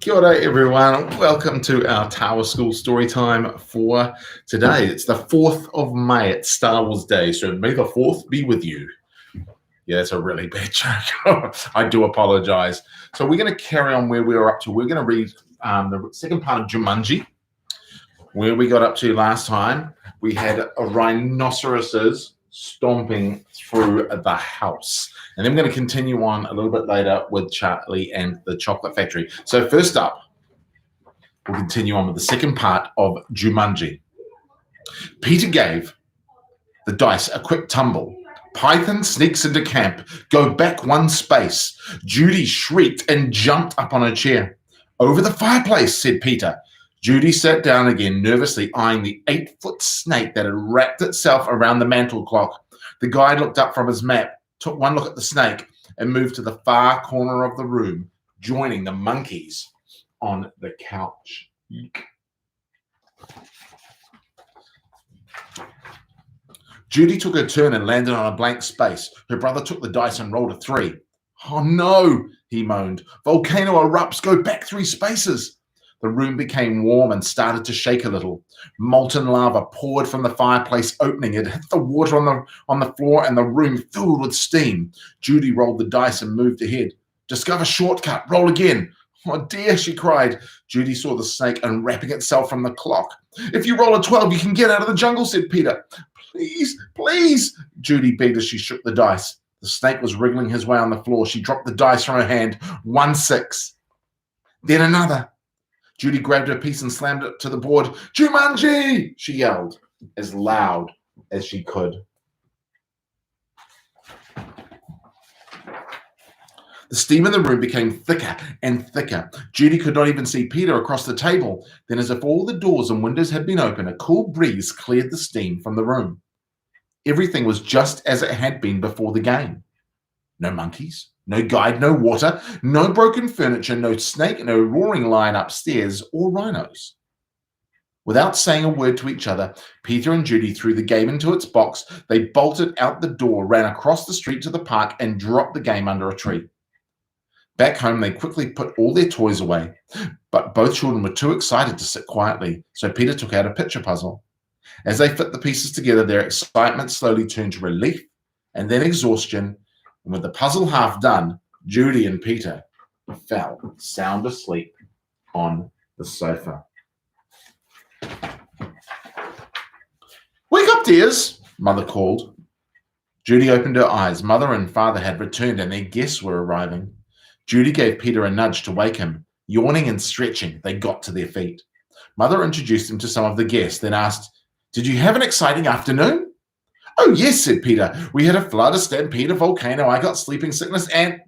Kia ora, everyone. Welcome to our Tawa School story time for today. It's the 4th of May. It's Star Wars Day, so may the 4th be with you. Yeah, it's a really bad joke. I do apologize. So we're going to carry on where we were up to. We're going to read the second part of Jumanji, where we got up to last time. We had rhinoceroses stomping through the house. And then we're going to continue on a little bit later with Charlie and the Chocolate Factory. So first up, we'll continue on with the second part of Jumanji. Peter gave the dice a quick tumble. Python sneaks into camp. Go back one space. Judy shrieked and jumped up on a chair. Over the fireplace, said Peter. Judy sat down again, nervously eyeing the 8-foot snake that had wrapped itself around the mantel clock. The guy looked up from his map, took one look at the snake, and moved to the far corner of the room, joining the monkeys on the couch. Judy took her turn and landed on a blank space. Her brother took the dice and rolled a 3. Oh no, he moaned. Volcano erupts. Go back 3 spaces. The room became warm and started to shake a little. Molten lava poured from the fireplace opening. It hit the water on the floor and the room filled with steam. Judy rolled the dice and moved ahead. Discover shortcut. Roll again. Oh dear, she cried. Judy saw the snake unwrapping itself from the clock. If you roll a 12, you can get out of the jungle, said Peter. Please, please, Judy begged as she shook the dice. The snake was wriggling his way on the floor. She dropped the dice from her hand. 1 6. Then another. Judy grabbed her piece and slammed it to the board. Jumanji, she yelled as loud as she could. The steam in the room became thicker and thicker. Judy could not even see Peter across the table. Then, as if all the doors and windows had been open, a cool breeze cleared the steam from the room. Everything was just as it had been before the game. No monkeys, no guide, no water, no broken furniture, no snake, no roaring lion upstairs, or rhinos. Without saying a word to each other, Peter and Judy threw the game into its box. They bolted out the door, ran across the street to the park, and dropped the game under a tree. Back home, they quickly put all their toys away, but both children were too excited to sit quietly, so Peter took out a picture puzzle. As they fit the pieces together, their excitement slowly turned to relief and then exhaustion, and with the puzzle half done, Judy and Peter fell sound asleep on the sofa. Wake up, dears, Mother called. Judy opened her eyes. Mother and Father had returned and their guests were arriving. Judy gave Peter a nudge to wake him. Yawning and stretching, they got to their feet. Mother introduced him to some of the guests, then asked, Did you have an exciting afternoon? Oh, yes, said Peter. We had a flood, a stampede, a volcano. I got sleeping sickness and...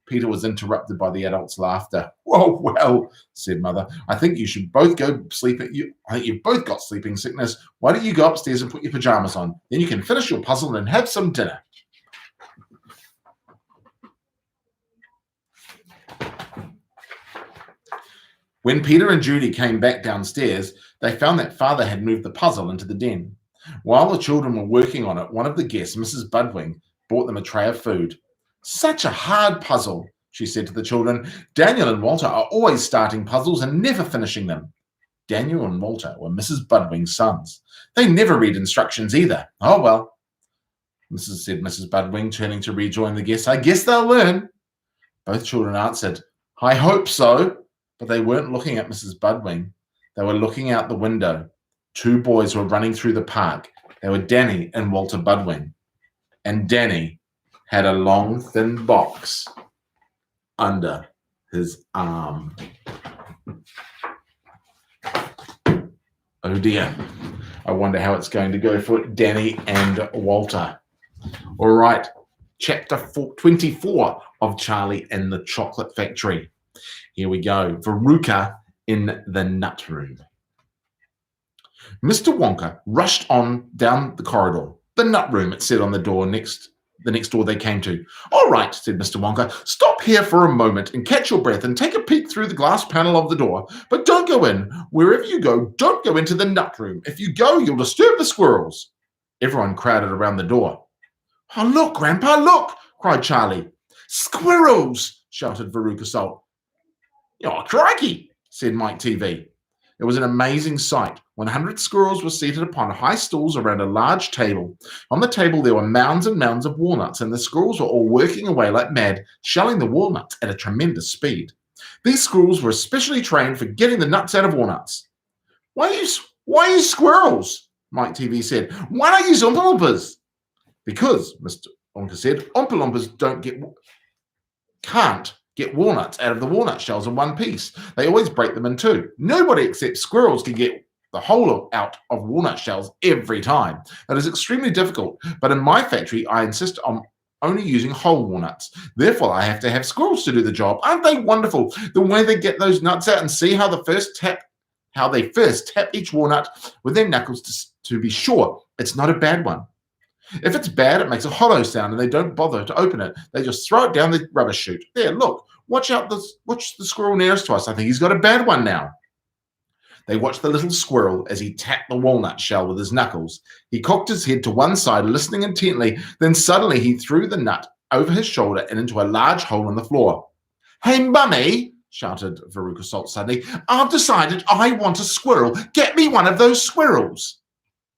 Peter was interrupted by the adults' laughter. Whoa, well, said Mother. I think you should both go sleep. I think you've both got sleeping sickness. Why don't you go upstairs and put your pajamas on? Then you can finish your puzzle and have some dinner. When Peter and Judy came back downstairs, they found that Father had moved the puzzle into the den. While the children were working on it, one of the guests, Mrs. Budwing, brought them a tray of food. Such a hard puzzle, she said to the children. Daniel and Walter are always starting puzzles and never finishing them. Daniel and Walter were Mrs. Budwing's sons. They never read instructions either. Oh, well, said Mrs. Budwing, turning to rejoin the guests. I guess they'll learn. Both children answered, I hope so. But they weren't looking at Mrs. Budwing. They were looking out the window. 2 boys were running through the park. They were Danny and Walter Budwing. And Danny had a long, thin box under his arm. Oh dear. I wonder how it's going to go for Danny and Walter. All right. Chapter 24 of Charlie and the Chocolate Factory. Here we go. Veruca in the nut room. Mr. Wonka rushed on down the corridor. The nut room, it said on the next door they came to. All right, said Mr. Wonka. Stop here for a moment and catch your breath and take a peek through the glass panel of the door. But don't go in. Wherever you go, don't go into the nut room. If you go, you'll disturb the squirrels. Everyone crowded around the door. Oh, look, Grandpa, look, cried Charlie. Squirrels, shouted Veruca Salt. Oh, crikey, said Mike TV. It was an amazing sight. 100 squirrels were seated upon high stools around a large table. On the table, there were mounds and mounds of walnuts, and the squirrels were all working away like mad, shelling the walnuts at a tremendous speed. These squirrels were especially trained for getting the nuts out of walnuts. Why are you squirrels? Mike TV said. Why don't you use Oompa Loompas? Because, Mr. Wonka said, Oompa Loompas can't get walnuts out of the walnut shells in one piece. They always break them in two. Nobody except squirrels can get the whole out of walnut shells every time. It is extremely difficult, but in my factory, I insist on only using whole walnuts. Therefore, I have to have squirrels to do the job. Aren't they wonderful? The way they get those nuts out and see how they first tap each walnut with their knuckles to be sure it's not a bad one. If it's bad, it makes a hollow sound and they don't bother to open it. They just throw it down the rubbish chute. There, look, watch the squirrel nearest to us. I think he's got a bad one now. They watched the little squirrel as he tapped the walnut shell with his knuckles. He cocked his head to one side, listening intently. Then suddenly he threw the nut over his shoulder and into a large hole in the floor. Hey, Mummy, shouted Veruca Salt suddenly, I've decided I want a squirrel. Get me one of those squirrels.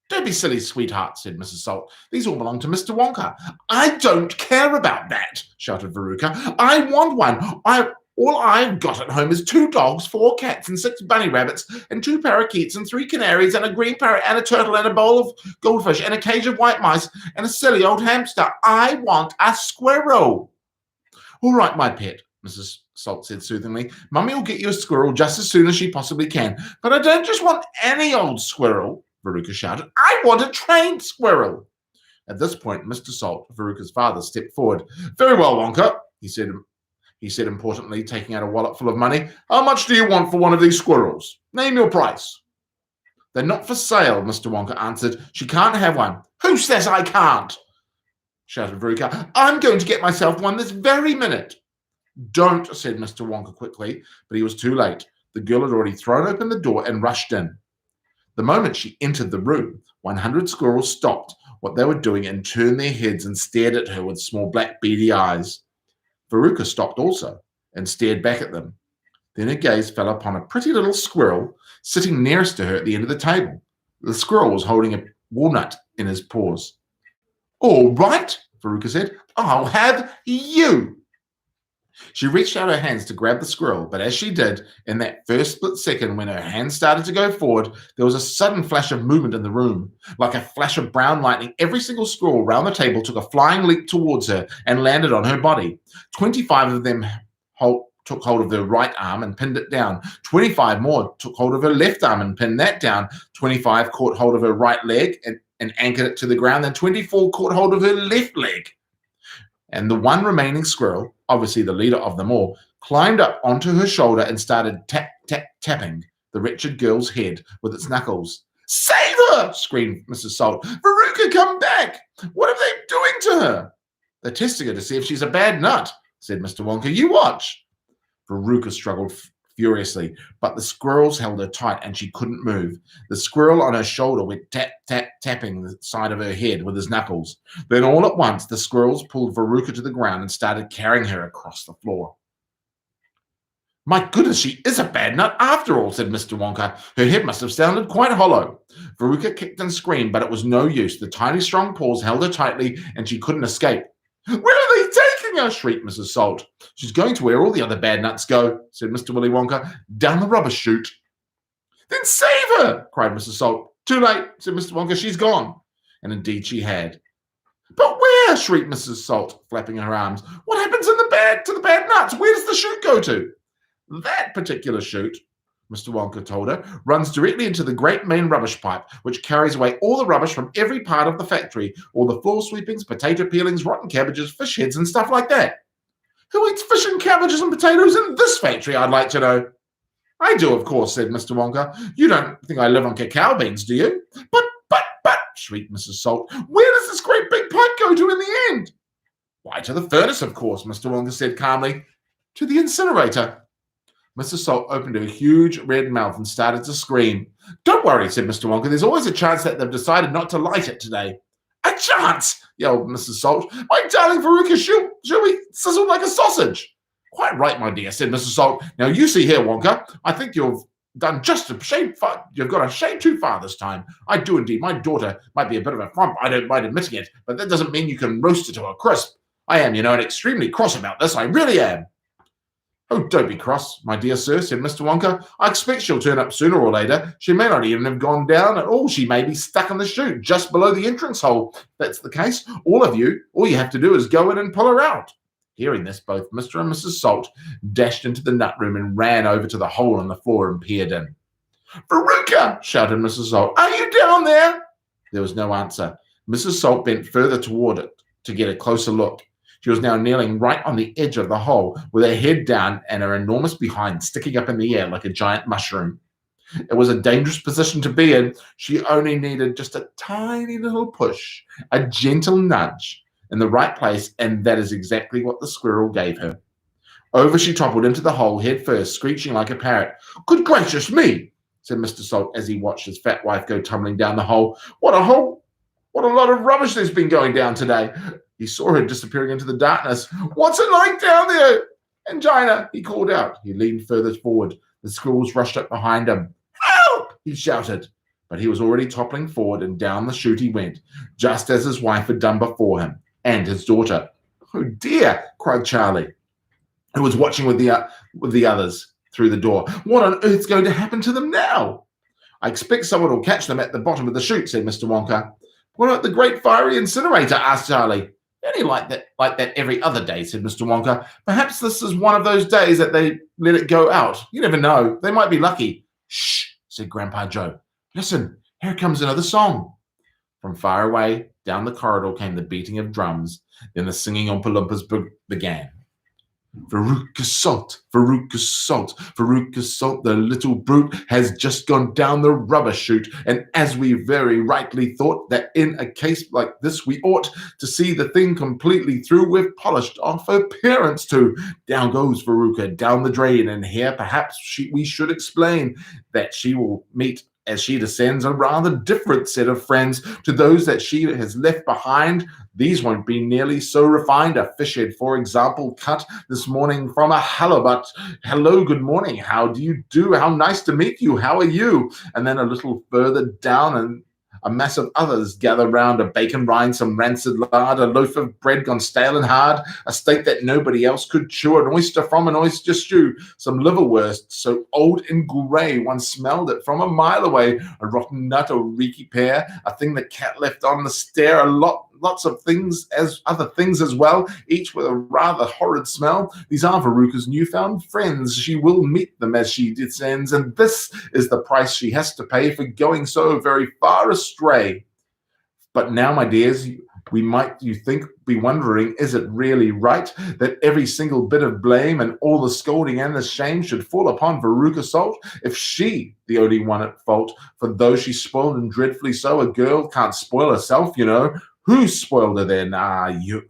Don't be silly, sweetheart, said Mrs. Salt. These all belong to Mr. Wonka. I don't care about that, shouted Veruca. I want one. All I've got at home is 2 dogs, 4 cats, and 6 bunny rabbits, and 2 parakeets, and 3 canaries, and a green parrot, and a turtle, and a bowl of goldfish, and a cage of white mice, and a silly old hamster. I want a squirrel. All right, my pet, Mrs. Salt said soothingly. Mummy will get you a squirrel just as soon as she possibly can. But I don't just want any old squirrel, Veruca shouted. I want a trained squirrel. At this point, Mr. Salt, Veruca's father, stepped forward. Very well, Wonka, he said importantly, taking out a wallet full of money. How much do you want for one of these squirrels? Name your price. They're not for sale, Mr. Wonka answered. She can't have one. Who says I can't? Shouted Veruca. I'm going to get myself one this very minute. Don't, said Mr. Wonka quickly, but he was too late. The girl had already thrown open the door and rushed in. The moment she entered the room, 100 squirrels stopped what they were doing and turned their heads and stared at her with small black beady eyes. Veruca stopped also and stared back at them. Then her gaze fell upon a pretty little squirrel sitting nearest to her at the end of the table. The squirrel was holding a walnut in his paws. All right, Veruca said, I'll have you. She reached out her hands to grab the squirrel, but as she did, in that first split second when her hands started to go forward, there was a sudden flash of movement in the room. Like a flash of brown lightning, every single squirrel round the table took a flying leap towards her and landed on her body. 25 of them took hold of her right arm and pinned it down. 25 more took hold of her left arm and pinned that down. 25 caught hold of her right leg and anchored it to the ground. Then 24 caught hold of her left leg. And the one remaining squirrel, obviously the leader of them all, climbed up onto her shoulder and started tapping the wretched girl's head with its knuckles. Save her! Screamed Mrs. Salt. Veruca, come back! What are they doing to her? They're testing her to see if she's a bad nut, said Mr. Wonka. You watch. Veruca struggled furiously, but the squirrels held her tight and she couldn't move. The squirrel on her shoulder went tapping the side of her head with his knuckles. Then all at once, the squirrels pulled Veruca to the ground and started carrying her across the floor. My goodness, she is a bad nut after all, said Mr. Wonka. Her head must have sounded quite hollow. Veruca kicked and screamed, but it was no use. The tiny, strong paws held her tightly and she couldn't escape. Where are they taking her? Shrieked Mrs. Salt. She's going to where all the other bad nuts go, said Mr. Willy Wonka, down the rubbish chute. Then save her, cried Mrs. Salt. Too late, said Mr. Wonka. She's gone. And indeed she had. But where? Shrieked Mrs. Salt, flapping her arms. What happens to the bad nuts? Where does the chute go to? That particular chute, Mr. Wonka told her, runs directly into the great main rubbish pipe, which carries away all the rubbish from every part of the factory, all the floor sweepings, potato peelings, rotten cabbages, fish heads, and stuff like that. Who eats fish and cabbages and potatoes in this factory, I'd like to know? I do, of course, said Mr. Wonka. You don't think I live on cacao beans, do you? But, shrieked Mrs. Salt, where does this great big pipe go to in the end? Why, to the furnace, of course, Mr. Wonka said calmly. To the incinerator. Mrs. Salt opened her huge red mouth and started to scream. Don't worry, said Mr. Wonka. There's always a chance that they've decided not to light it today. A chance, yelled Mrs. Salt. My darling Veruca, she'll be sizzled like a sausage. "Quite right, my dear," said Mrs. Salt. "Now you see here, Wonka, I think you've done just a shade far. You've gone a shade too far this time. I do indeed. My daughter might be a bit of a frump, I don't mind admitting it, but that doesn't mean you can roast her to a crisp. I am, and extremely cross about this. I really am." "Oh, don't be cross, my dear sir," said Mr. Wonka. "I expect she'll turn up sooner or later. She may not even have gone down at all. She may be stuck in the chute just below the entrance hole. If that's the case, all you have to do is go in and pull her out." Hearing this, both Mr. and Mrs. Salt dashed into the nut room and ran over to the hole in the floor and peered in. "Veruca!" shouted Mrs. Salt. "Are you down there?" There was no answer. Mrs. Salt bent further toward it to get a closer look. She was now kneeling right on the edge of the hole, with her head down and her enormous behind sticking up in the air like a giant mushroom. It was a dangerous position to be in. She only needed just a tiny little push, a gentle nudge in the right place, and that is exactly what the squirrel gave her. Over she toppled into the hole head first, screeching like a parrot. "Good gracious me!" said Mr. Salt as he watched his fat wife go tumbling down the hole. What a hole! What a lot of rubbish there's been going down today." He saw her disappearing into the darkness. "What's it like down there, Angina?" he called out. He leaned further forward. The squirrels rushed up behind him. "Help!" he shouted. But he was already toppling forward, and down the chute he went, just as his wife had done before him, and his daughter. "Oh dear!" cried Charlie, who was watching with the others through the door. "What on earth's going to happen to them now?" "I expect someone will catch them at the bottom of the chute," said Mr. Wonka. "What about the great fiery incinerator?" asked Charlie. "Only like that every other day," said Mr. Wonka. "Perhaps this is one of those days that they let it go out. You never know. They might be lucky." "Shh," said Grandpa Joe. "Listen, here comes another song." From far away, down the corridor came the beating of drums. Then the singing Oompa Loompas began. "Veruca Salt, Veruca Salt, Veruca Salt, the little brute has just gone down the rubber chute. And as we very rightly thought that in a case like this we ought to see the thing completely through, we've polished off her appearance too. Down goes Veruca, down the drain, and here perhaps we should explain that she will meet as she descends a rather different set of friends to those that she has left behind. These won't be nearly so refined. A fish head, for example, cut this morning from a halibut. Hello, good morning. How do you do? How nice to meet you. How are you? And then a little further down, and a mass of others gather round a bacon rind, some rancid lard, a loaf of bread gone stale and hard, a steak that nobody else could chew, an oyster from an oyster stew, some liverwurst so old and grey one smelled it from a mile away, a rotten nut or reeky pear, a thing the cat left on the stair, lots of things as other things as well, each with a rather horrid smell. These are Veruca's newfound friends. She will meet them as she descends, and this is the price she has to pay for going so very far astray. But now, my dears, you think, be wondering, is it really right that every single bit of blame and all the scolding and the shame should fall upon Veruca Salt? If she, the only one at fault, for though she's spoiled and dreadfully so, a girl can't spoil herself, Who spoiled her then?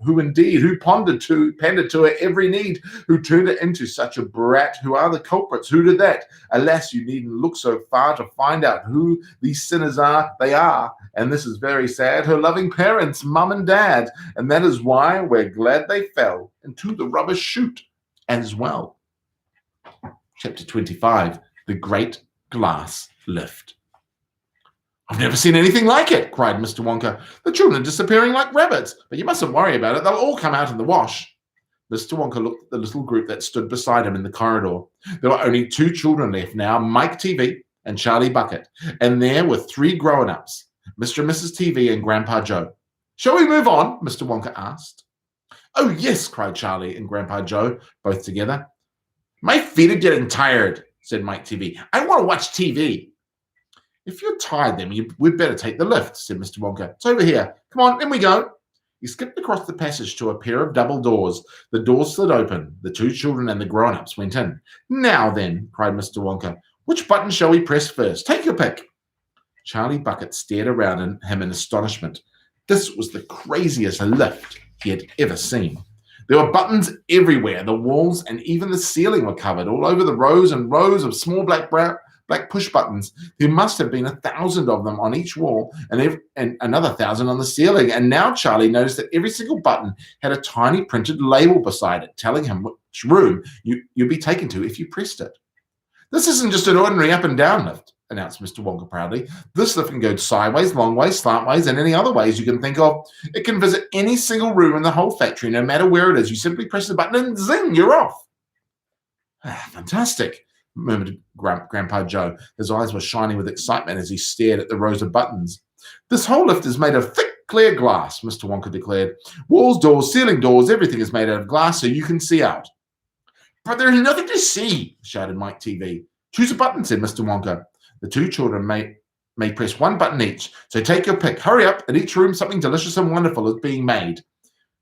Who indeed? Who pandered to her every need? Who turned her into such a brat? Who are the culprits? Who did that? Alas, you needn't look so far to find out who these sinners are. They are, and this is very sad, her loving parents, Mum and Dad. And that is why we're glad they fell into the rubber chute as well. Chapter 25, The Great Glass Lift. "I've never seen anything like it," cried Mr. Wonka. "The children are disappearing like rabbits, but you mustn't worry about it. They'll all come out in the wash." Mr. Wonka looked at the little group that stood beside him in the corridor. There were only 2 children left now, Mike TV and Charlie Bucket, and there were 3 grown-ups, Mr. and Mrs. TV and Grandpa Joe. "Shall we move on?" Mr. Wonka asked. "Oh, yes," cried Charlie and Grandpa Joe, both together. "My feet are getting tired," said Mike TV. "I want to watch TV." "If you're tired, then we'd better take the lift," said Mr. Wonka. "It's over here. Come on, in we go." He skipped across the passage to a pair of double doors. The doors slid open. The 2 children and the grown-ups went in. "Now then," cried Mr. Wonka, "which button shall we press first? Take your pick." Charlie Bucket stared around him in astonishment. This was the craziest lift he had ever seen. There were buttons everywhere. The walls and even the ceiling were covered, all over the rows and rows of small black push buttons. There must have been 1,000 of them on each wall and another 1,000 on the ceiling. And now Charlie noticed that every single button had a tiny printed label beside it telling him room you'd be taken to if you pressed it. This isn't just an ordinary up and down lift, announced Mr. Wonka proudly. This lift can go sideways, long ways, slant ways, and any other ways you can think of. It can visit any single room in the whole factory, no matter where it is. You simply press the button and zing, you're off. Fantastic, murmured Grandpa Joe. His eyes were shining with excitement as he stared at the rows of buttons. This whole lift is made of thick, clear glass, Mr. Wonka declared. Walls, doors, ceiling doors, everything is made out of glass so you can see out. But there's nothing to see, shouted Mike TV. Choose a button, said Mr. Wonka. The two children may press one button each, so take your pick. Hurry up, in each room something delicious and wonderful is being made.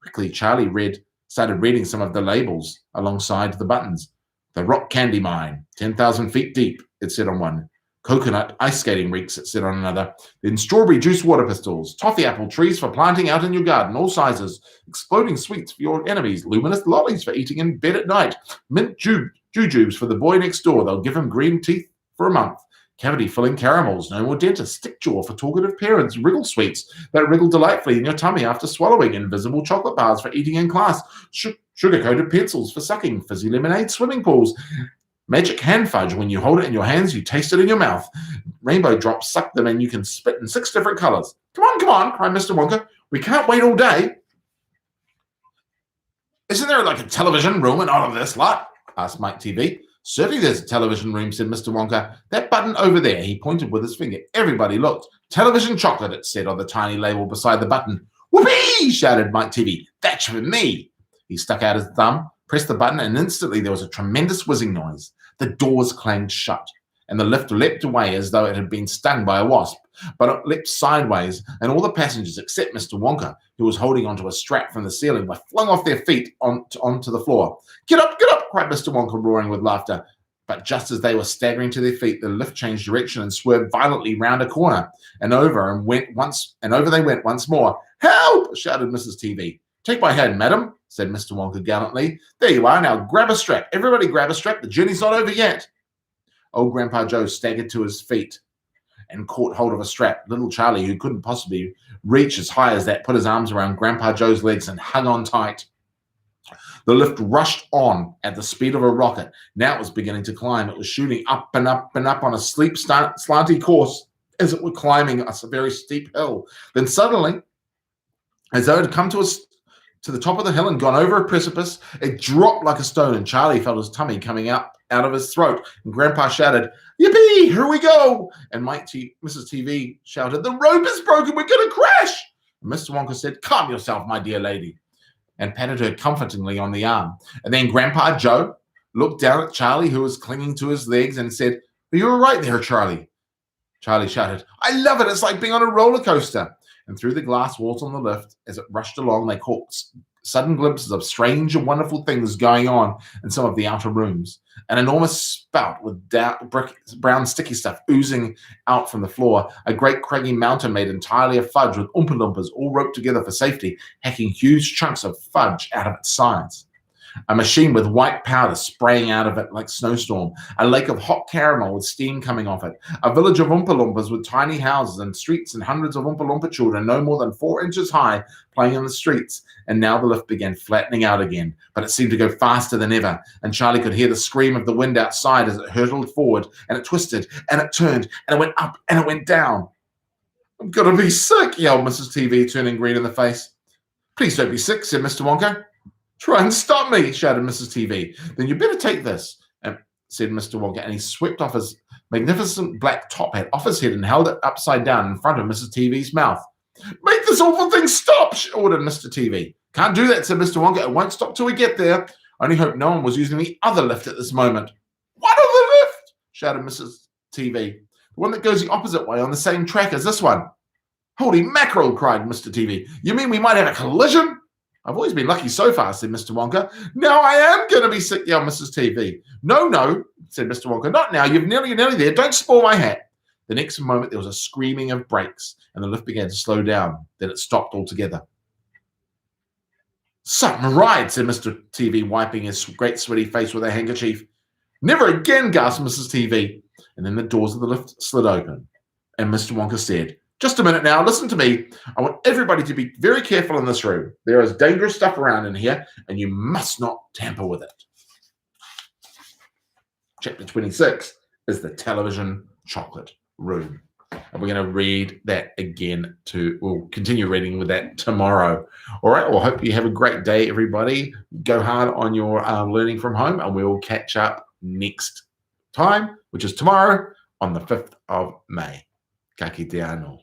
Quickly, Charlie started reading some of the labels alongside the buttons. The Rock Candy Mine, 10,000 feet deep, it said on one. Coconut ice skating rinks, it said on another. Then strawberry juice water pistols, toffee apple trees for planting out in your garden, all sizes, exploding sweets for your enemies, luminous lollies for eating in bed at night, mint jujubes for the boy next door, they'll give him green teeth for a month, cavity-filling caramels, no more dentists, stick jaw for talkative parents, wriggle sweets that wriggle delightfully in your tummy after swallowing, invisible chocolate bars for eating in class, sugar-coated pencils for sucking, fizzy lemonade swimming pools, magic hand fudge, when you hold it in your hands, you taste it in your mouth. Rainbow drops, suck them, and you can spit in 6 different colors. Come on, cried Mr. Wonka. We can't wait all day. Isn't there like a television room in all of this lot? Asked Mike TV. Certainly there's a television room, said Mr. Wonka. That button over there, he pointed with his finger. Everybody looked. Television chocolate, it said on the tiny label beside the button. Whoopee! Shouted Mike TV. That's for me. He stuck out his thumb, pressed the button, and instantly there was a tremendous whizzing noise. The doors clanged shut, and the lift leapt away as though it had been stung by a wasp. But it leapt sideways, and all the passengers except Mr. Wonka, who was holding onto a strap from the ceiling, were flung off their feet onto the floor. Get up, cried Mr. Wonka, roaring with laughter. But just as they were staggering to their feet, the lift changed direction and swerved violently round a corner, and over they went once more. Help! Shouted Mrs. TV. Take my hand, madam, said Mr. Wonka gallantly. There you are. Now grab a strap. Everybody grab a strap. The journey's not over yet. Old Grandpa Joe staggered to his feet and caught hold of a strap. Little Charlie, who couldn't possibly reach as high as that, put his arms around Grandpa Joe's legs and hung on tight. The lift rushed on at the speed of a rocket. Now it was beginning to climb. It was shooting up and up and up on a steep, slanty course as it was climbing a very steep hill. Then suddenly, as though it had come to the top of the hill and gone over a precipice, it dropped like a stone, and Charlie felt his tummy coming out of his throat. And Grandpa shouted, Yippee, here we go! And Mrs. TV shouted, the rope is broken, we're going to crash! And Mr. Wonka said, calm yourself, my dear lady, and patted her comfortingly on the arm. And then Grandpa Joe looked down at Charlie, who was clinging to his legs, and said, are you all right there, Charlie? Charlie shouted, I love it, it's like being on a roller coaster. And through the glass walls on the lift, as it rushed along, they caught sudden glimpses of strange and wonderful things going on in some of the outer rooms. An enormous spout with brown sticky stuff oozing out from the floor. A great craggy mountain made entirely of fudge with Oompa Loompas all roped together for safety, hacking huge chunks of fudge out of its sides. A machine with white powder spraying out of it like snowstorm. A lake of hot caramel with steam coming off it. A village of Oompa Loompas with tiny houses and streets and hundreds of Oompa Loompa children no more than 4 inches high playing in the streets. And now the lift began flattening out again, but it seemed to go faster than ever. And Charlie could hear the scream of the wind outside as it hurtled forward, and it twisted, and it turned, and it went up, and it went down. I'm going to be sick, yelled Mrs. TV, turning green in the face. Please don't be sick, said Mr. Wonka. Try and stop me, shouted Mrs. TV. Then you better take this, said Mr. Wonka, and he swept off his magnificent black top hat off his head and held it upside down in front of Mrs. TV's mouth. Make this awful thing stop, ordered Mr. TV. Can't do that, said Mr. Wonka. It won't stop till we get there. I only hope no one was using the other lift at this moment. What other lift? Shouted Mrs. TV. The one that goes the opposite way on the same track as this one. Holy mackerel, cried Mr. TV. You mean we might have a collision? I've always been lucky so far, said Mr. Wonka. Now I am going to be sick, yelled Mrs. TV. No, said Mr. Wonka. Not now. You're nearly there. Don't spoil my hat. The next moment, there was a screaming of brakes, and the lift began to slow down. Then it stopped altogether. Something right, said Mr. TV, wiping his great sweaty face with a handkerchief. Never again, gasped Mrs. TV. And then the doors of the lift slid open, and Mr. Wonka said, just a minute now, listen to me. I want everybody to be very careful in this room. There is dangerous stuff around in here, and you must not tamper with it. Chapter 26 is the television chocolate room. And we're going to read that again we'll continue reading with that tomorrow. All right. Well, I hope you have a great day, everybody. Go hard on your learning from home, and we'll catch up next time, which is tomorrow on the 5th of May. Ka kite anō.